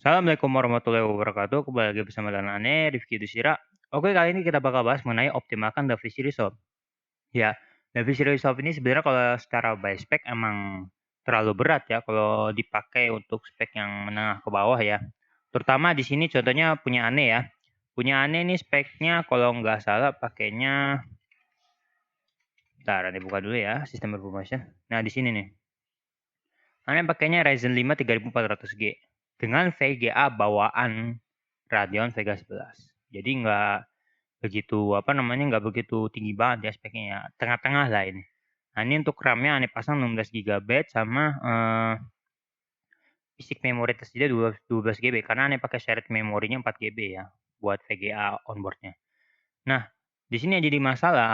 Assalamualaikum warahmatullahi wabarakatuh. Kembali lagi bersama dengan Ane, Rifki Dusira. Oke, kali ini kita bakal bahas mengenai optimalkan DaVinci Resolve. Ya, DaVinci Resolve ini sebenarnya kalau secara by spek emang terlalu berat ya kalau dipakai untuk spek yang menengah ke bawah ya. Terutama di sini contohnya punya Ane ya. Punya Ane ini speknya kalau nggak salah pakainya, bentar Ane buka dulu ya, sistem information. Nah, di sini nih. Ane pakainya Ryzen 5 3400G dengan VGA bawaan Radeon Vega 11. Jadi nggak begitu tinggi banget ya speknya ya, tengah-tengah lah ini. Nah, ini untuk RAM-nya Ane pasang 16 GB sama fisik memori tersedia 12 GB karena Ane pakai shared memorinya 4 GB ya buat VGA onboard-nya. Nah, di sini yang jadi masalah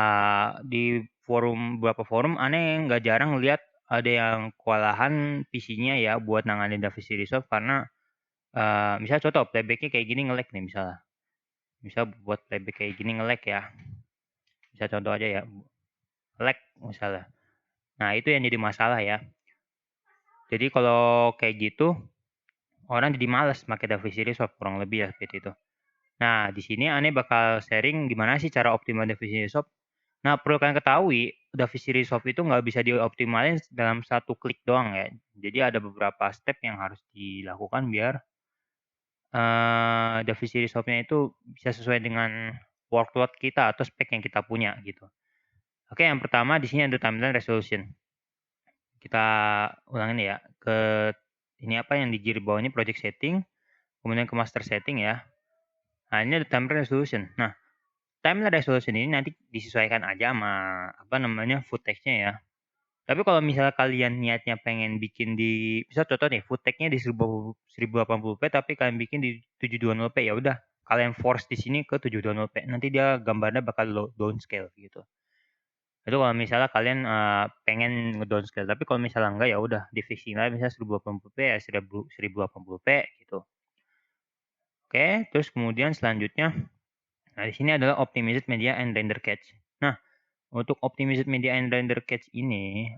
di beberapa forum Ane nggak jarang lihat ada yang kewalahan PC-nya ya buat nanganin DaVinci Resolve karena misal contoh playback-nya kayak gini nge-lag nih misalnya. Misal buat playback kayak gini nge-lag ya. Misal contoh aja ya, lag misalnya. Nah, itu yang jadi masalah ya. Jadi kalau kayak gitu, orang jadi males pakai DaVinci Resolve kurang lebih ya seperti itu. Nah, di sini Ane bakal sharing gimana sih cara optimal DaVinci Resolve. Nah, perlu kalian ketahui, DaVinci Resolve itu nggak bisa dioptimalin dalam satu klik doang ya. Jadi ada beberapa step yang harus dilakukan biar DaVinci Resolve-nya itu bisa sesuai dengan workload kita atau spek yang kita punya gitu. Oke, yang pertama di sini ada timeline resolution. Kita ulangin ya, ini apa yang di kiri bawah ini project setting, kemudian ke master setting ya. Nah, ini ada timeline resolution. Nah, timeline resolution ini nanti disesuaikan aja sama footage-nya ya. Tapi kalau misalnya kalian niatnya pengen bikin misal contoh nih, footage-nya di 1080p tapi kalian bikin di 720p, ya udah kalian force di sini ke 720p. Nanti dia gambarnya bakal downscale gitu. Itu kalau misalnya kalian, pengen ngedownscale, tapi kalau misalnya enggak, ya udah di-fixing aja misalnya 1080p ya 1080p gitu. Oke, terus kemudian selanjutnya, nah di sini adalah optimized media and render cache. Nah, untuk optimized media and render cache ini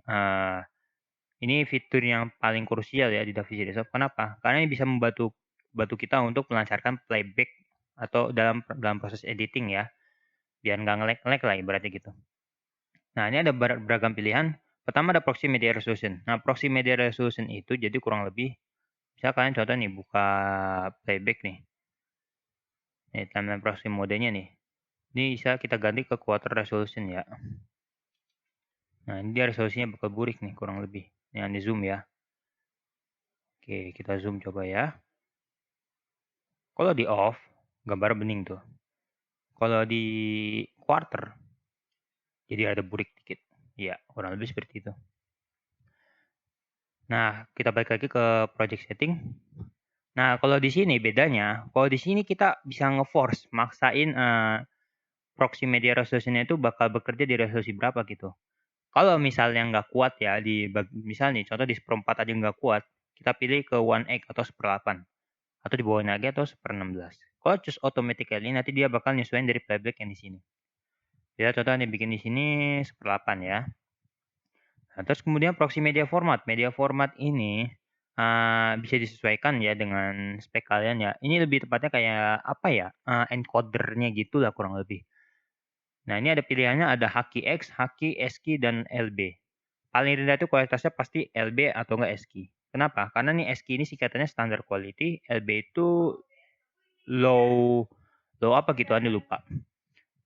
fitur yang paling krusial ya di DaVinci Resolve. Kenapa? Karena ini bisa bantu kita untuk melancarkan playback atau dalam proses editing ya, biar nggak nge-lag lah ibaratnya gitu. Nah, ini ada beragam pilihan. Pertama ada proxy media resolution. Nah, proxy media resolution itu jadi kurang lebih, misal kalian contoh nih buka playback nih. Nih, timeline proxy modenya nih. Ini bisa kita ganti ke quarter resolution ya. Nah, ini dia resolusinya bakal burik nih kurang lebih. Yang di zoom ya. Oke, kita zoom coba ya. Kalau di off, gambar bening tuh. Kalau di quarter, jadi ada burik dikit. Ya, kurang lebih seperti itu. Nah, kita balik lagi ke project setting. Nah, kalau di sini bedanya, kalau di sini kita bisa nge-force, maksain, proxy media resolution-nya itu bakal bekerja di resolusi berapa gitu. Kalau misalnya nggak kuat ya misal nih contoh di 1/4 aja nggak kuat, kita pilih ke 1/8 atau 1/8 atau dibawain lagi atau 1/16. Kalau choose automatically nanti dia bakal nyesuaiin dari playback yang di sini. Ya contoh nih bikin di sini 1/8 ya. Nah, terus kemudian proxy media format. Media format ini, bisa disesuaikan ya dengan spek kalian ya. Ini lebih tepatnya kayak apa ya, encoder-nya gitulah kurang lebih. Nah, ini ada pilihannya ada HQX, HQ, SQ, dan LB. Paling rendah itu kualitasnya pasti LB atau enggak SQ. Kenapa? Karena nih SQ ini singkatannya standard quality, LB itu low low apa gitu, Ane lupa.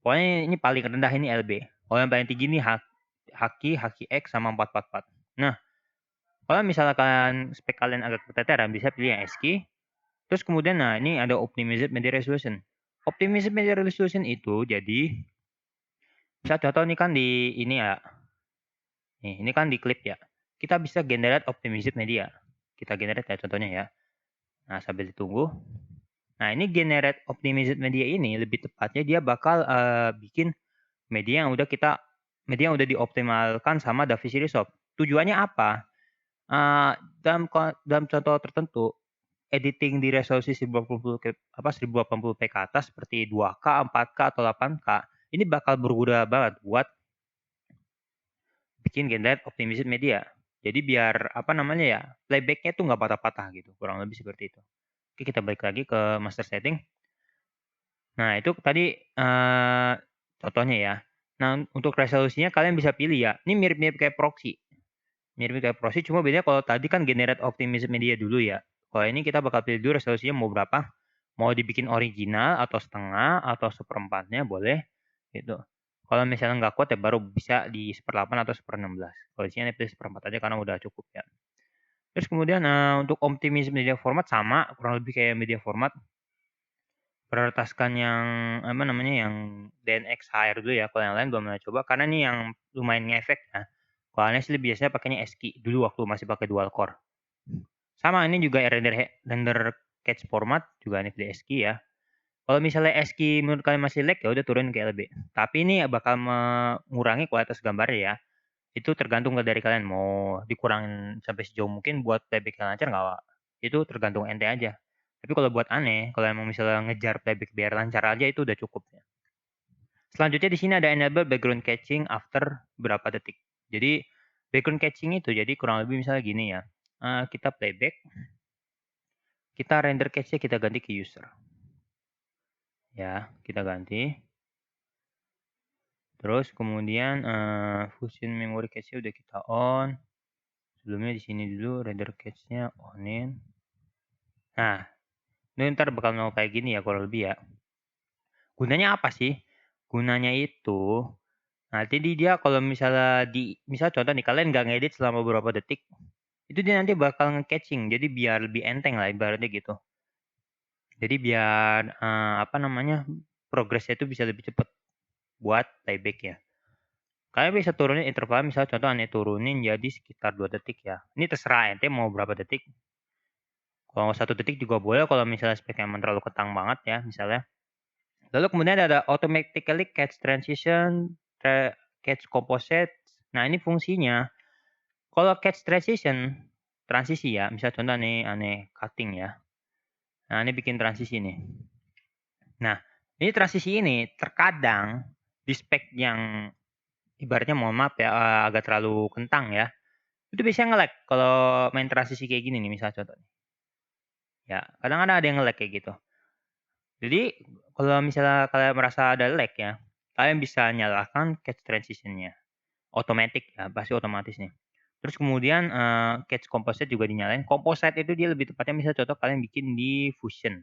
Pokoknya ini paling rendah ini LB. Kalau yang paling tinggi ini HQ, HQX, sama 444. Nah, kalau misalkan spek kalian agak keteteran, bisa pilih yang SQ. Terus kemudian, nah ini ada Optimized Media Resolution. Optimized Media Resolution itu jadi, misal contoh ini kan di ini ya, nih ini kan di clip ya. Kita bisa generate Optimized Media. Kita generate ya contohnya ya. Nah, sambil ditunggu. Nah, ini generate Optimized Media ini lebih tepatnya dia bakal bikin media yang udah dioptimalkan sama DaVinci Resolve. Tujuannya apa? Dalam contoh tertentu, editing di resolusi 1080p ke atas seperti 2K, 4K, atau 8K, ini bakal berguna banget buat bikin generate optimized media. Jadi biar playback-nya tuh nggak patah-patah gitu, kurang lebih seperti itu. Oke, kita balik lagi ke master setting. Nah, itu tadi, contohnya ya. Nah, untuk resolusinya kalian bisa pilih ya, ini mirip-mirip kayak proxy. Mirip kayak proxy, cuma bedanya kalau tadi kan generate optimism media dulu ya. Kalau ini kita bakal pilih dulu resolusinya mau berapa, mau dibikin original atau setengah atau seperempatnya boleh, gitu. Kalau misalnya nggak kuat ya baru bisa di 1/8 atau 1/16. Kalau di sini pilih 1/4 aja karena udah cukup ya. Terus kemudian, untuk optimism media format sama, kurang lebih kayak media format. Prioritaskan yang, apa namanya, yang DNX HR dulu ya, kalau yang lain belum pernah coba karena ini yang lumayan ngefek ya. Kalau aneh sih biasanya pakainya ASCII dulu waktu masih pakai dual core. Sama ini juga render cache format juga ini di ASCII ya. Kalau misalnya ASCII menurut kalian masih lag ya udah turunin ke LB. Tapi ini bakal mengurangi kualitas gambarnya ya. Itu tergantung dari kalian mau dikurangin sampai sejauh mungkin buat playback yang lancar nggak, itu tergantung ente aja. Tapi kalau buat aneh, kalau emang misalnya ngejar playback biar lancar aja itu udah cukup ya. Selanjutnya di sini ada enable background catching after berapa detik. Jadi background catching itu jadi kurang lebih misalnya gini ya, kita playback, kita render cache-nya kita ganti ke user. Ya, kita ganti. Terus kemudian, fusion memory cache-nya udah kita on. Sebelumnya di sini dulu render cache-nya on-in. Nah, ini entar bakal mau kayak gini ya kurang lebih ya. Gunanya apa sih? Gunanya itu, nanti dia kalau misalnya misal contoh nih kalian nggak ngedit selama beberapa detik, itu dia nanti bakal nge-catching, jadi biar lebih enteng lah ibaratnya gitu. Jadi biar, apa namanya, progresnya itu bisa lebih cepat buat playback ya. Kalian bisa turunin interval misalnya contoh aneh turunin jadi sekitar 2 detik ya. Ini terserah ente mau berapa detik. Kalau 1 detik juga boleh kalau misalnya speknya emang terlalu ketang banget ya misalnya. Lalu kemudian ada automatically catch transition, catch composite. Nah, ini fungsinya kalau catch transition, transisi ya, misal contoh nih aneh cutting ya. Nah, ini bikin transisi nih. Nah, ini transisi ini terkadang di spek yang ibaratnya mohon maaf ya, agak terlalu kentang ya, itu biasanya nge-lag kalau main transisi kayak gini nih misal contoh. Ya, kadang-kadang ada yang nge-lag kayak gitu. Jadi, kalau misalnya kalian merasa ada lag ya, kalian bisa nyalakan catch transition-nya. Otomatis ya, pasti otomatis nih. Terus kemudian, catch composite juga dinyalain. Composite itu dia lebih tepatnya misal contoh kalian bikin di Fusion.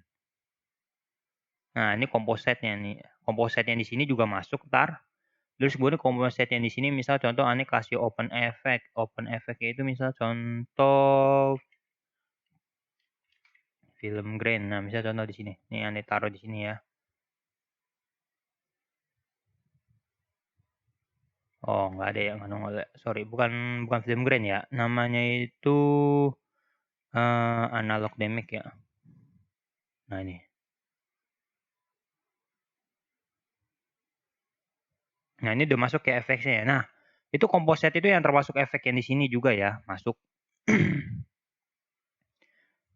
Nah, ini composite-nya nih. Composite-nya di sini juga masuk entar. Terus kemudian composite yang di sini misal contoh aneh kasih open effect. Open effect-nya itu misal contoh film grain. Nah, misal contoh di sini. Nih aneh taruh di sini ya. Oh, nggak ada yang anu sorry bukan bukan film grain ya, namanya itu, analog damage ya. Nah ini. Nah ini udah masuk ke efeknya ya. Nah, itu composite itu yang termasuk efek yang di sini juga ya, masuk.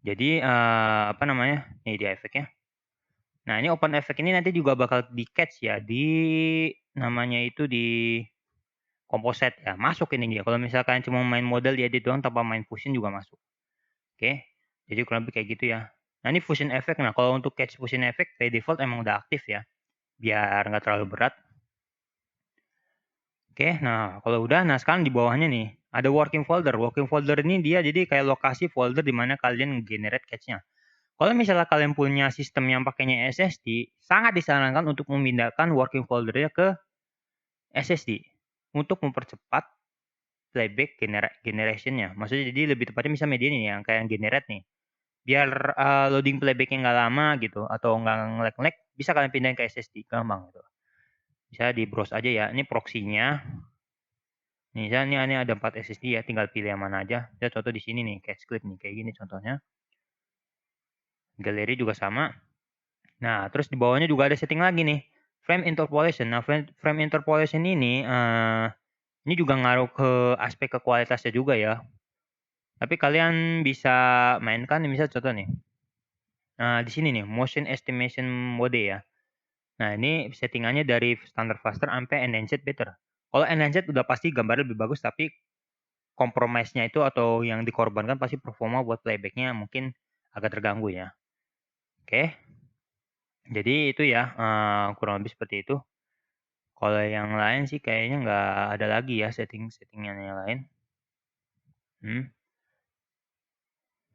Jadi, apa namanya, ini dia efeknya. Nah ini open effect ini nanti juga bakal di-catch ya, namanya itu di composite ya, masuk ini dia. Kalau misalkan cuma main model diedit doang tanpa main fusion juga masuk. Oke, jadi kurang lebih kayak gitu ya. Nah ini fusion effect, nah kalau untuk catch fusion effect by default emang udah aktif ya, biar nggak terlalu berat. Oke, nah kalau udah, nah sekarang di bawahnya nih, ada working folder. Working folder ini dia jadi kayak lokasi folder di mana kalian generate cache-nya. Kalau misalnya kalian punya sistem yang pakainya SSD, sangat disarankan untuk memindahkan working folder-nya ke SSD untuk mempercepat playback generation-nya. Maksudnya jadi lebih tepatnya misalnya media nih yang kayak yang generate nih. Biar, loading playback-nya nggak lama gitu atau nggak nge-lag-lag, bisa kalian pindahin ke SSD, gampang gitu. Bisa di-browse aja ya, ini proxy-nya. Misalnya ini ada 4 SSD ya, tinggal pilih yang mana aja. Ya contoh di sini nih, cache clip nih, kayak gini contohnya. Galeri juga sama. Nah, terus di bawahnya juga ada setting lagi nih, frame interpolation. Nah, frame interpolation ini juga ngaruh ke aspek ke kualitasnya juga ya. Tapi kalian bisa mainkan misal contoh nih, di sini nih, motion estimation mode ya. Nah, ini settingannya dari standar faster sampai enhanced better. Kalau enhanced udah pasti gambarnya lebih bagus, tapi compromise-nya itu atau yang dikorbankan pasti performa buat playback-nya mungkin agak terganggu ya. Oke, jadi itu ya, kurang lebih seperti itu. Kalau yang lain sih kayaknya nggak ada lagi ya setting-setting-an yang lain. Mhm.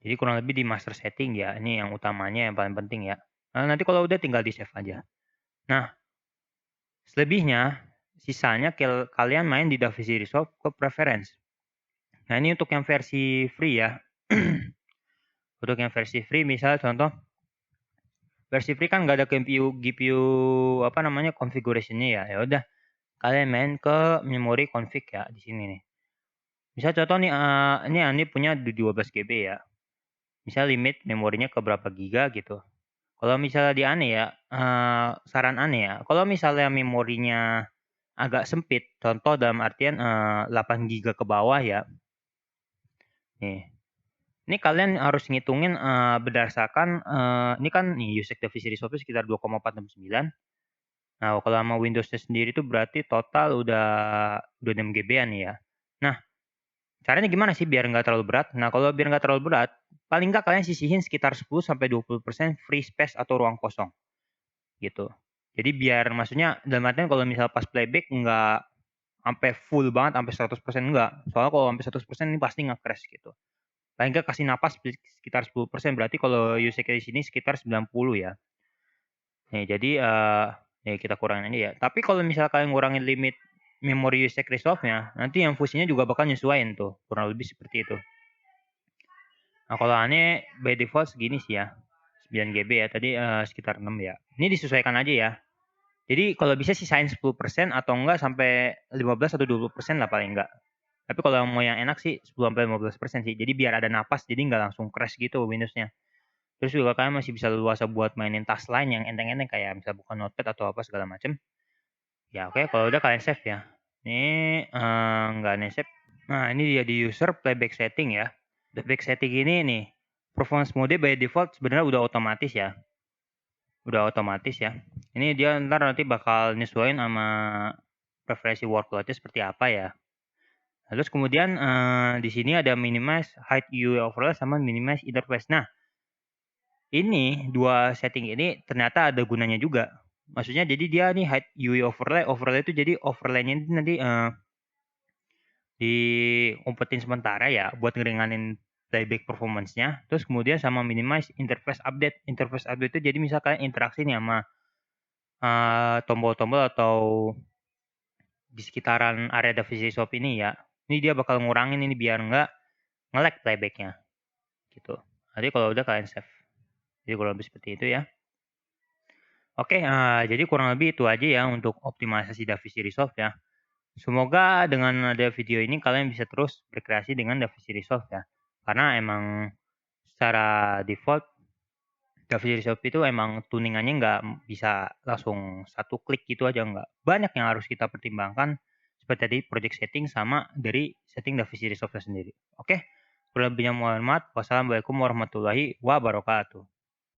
Jadi kurang lebih di master setting ya, ini yang utamanya yang paling penting ya. Nanti kalau udah tinggal di-save aja. Nah, selebihnya, sisanya kalian main di DaVinci Resolve ke preference. Nah, ini untuk yang versi free ya. Untuk yang versi free misal contoh, versi free kan nggak ada GPU apa namanya, configuration-nya ya. Ya udah, kalian main ke memori config ya di sini nih. Misal contoh nih, ini Andi punya 12 GB ya. Misal limit memorinya ke berapa giga gitu. Kalau misalnya di Ane ya, saran Ane ya, kalau misalnya memorinya agak sempit, contoh dalam artian, 8 giga ke bawah ya, nih. Ini kalian harus ngitungin, berdasarkan, ini kan nih usage device resolve sekitar 2,469. Nah, kalau sama Windows-nya sendiri itu berarti total udah 6 GB-an nih ya. Nah, caranya gimana sih biar nggak terlalu berat? Nah, kalau biar nggak terlalu berat, paling nggak kalian sisihin sekitar 10-20% free space atau ruang kosong, gitu. Jadi biar maksudnya dalam artian kalau misal pas playback nggak sampai full banget, sampai 100% enggak. Soalnya kalau sampai 100% ini pasti nge-crash gitu. Paling nggak kasih napas sekitar 10%, berarti kalau usage di sini sekitar 90 ya. Nih jadi, ya kita kurangin aja ya. Tapi kalau misal kalian ngurangin limit memori usage resolve-nya, nanti yang fungsinya juga bakal nyesuaiin tuh, kurang lebih seperti itu. Nah, kalau aneh by default segini sih ya, 9 GB ya, tadi, sekitar 6 ya. Ini disesuaikan aja ya. Jadi kalau bisa sisain 10% atau enggak sampai 15 atau 20% lah paling enggak. Tapi kalau mau yang enak sih 10-15% sih. Jadi biar ada napas, jadi nggak langsung crash gitu Windows-nya. Terus juga kalian masih bisa leluasa buat mainin task lain yang enteng-enteng kayak misal buka notepad atau apa segala macem. Ya oke, kalau udah kalian save ya. Ini, nggak nih save. Nah, ini dia di user playback setting ya. Playback setting ini nih, performance mode by default sebenarnya udah otomatis ya. Udah otomatis ya. Ini dia ntar nanti bakal nyesuaiin sama preferensi workload-nya seperti apa ya. Terus kemudian, di sini ada minimize hide UI overlay sama minimize interface. Nah, ini dua setting ini ternyata ada gunanya juga. Maksudnya jadi dia nih hide UI overlay itu jadi overlay-nya ini nanti, diumpetin sementara ya buat ngeringanin playback performance-nya, terus kemudian sama minimize interface update. Interface update itu jadi misalkan interaksi nih sama, tombol-tombol atau di sekitaran area DaVinci Resolve ini ya, ini dia bakal ngurangin ini biar nggak nge-lag playback-nya, gitu. Nanti kalau udah kalian save. Jadi kurang lebih seperti itu ya. Oke, jadi kurang lebih itu aja ya untuk optimalisasi DaVinci Resolve ya. Semoga dengan ada video ini kalian bisa terus berkreasi dengan DaVinci Resolve ya. Karena emang secara default DaVinci Resolve itu emang tuningannya nggak bisa langsung satu klik gitu aja, nggak. Banyak yang harus kita pertimbangkan seperti tadi project setting sama dari setting DaVinci Resolve sendiri. Oke, kurang lebihnya mohon maaf. Wassalamualaikum warahmatullahi wabarakatuh.